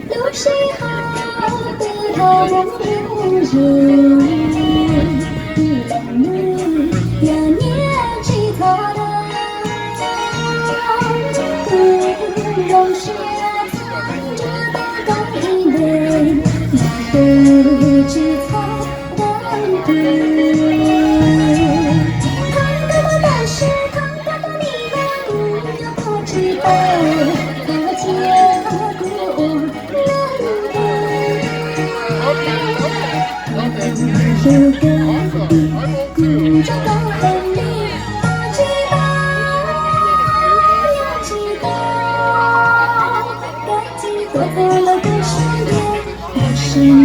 流水好比头人影，一冷女呀年纪可的，古榕雪藏着的高一类，不知草的地。看到的但是看到的你们呀不知道，可结果如隔壁古早高恨里，不知道要知道，该记多走了多少年，还是梦。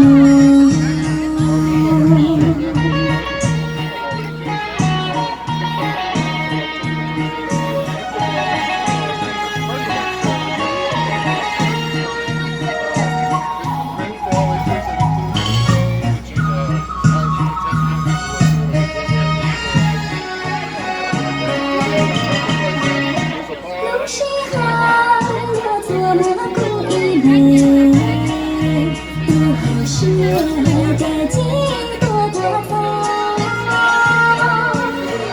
流水好，我做了故一杯，不好学该几多多风。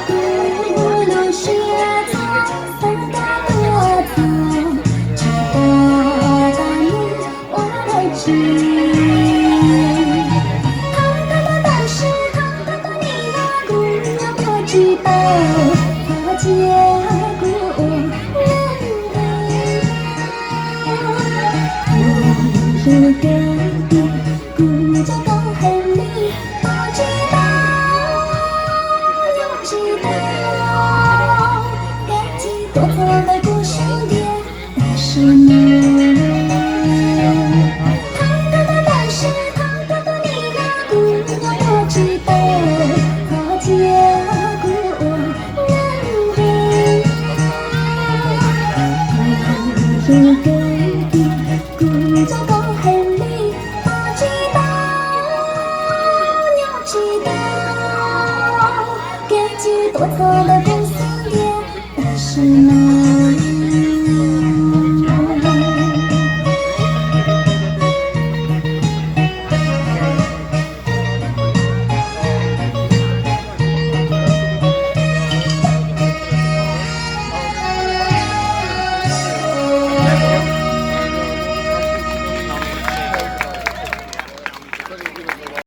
古柳雪藏三大多藏，只把大名我知。看到的但是看到的你那姑娘不知道，可结果如隔壁古早高恨里，不知道又知道，该记多走了多少年，但是梦。看到的但是看到的你那姑娘不知道，可结果如隔壁。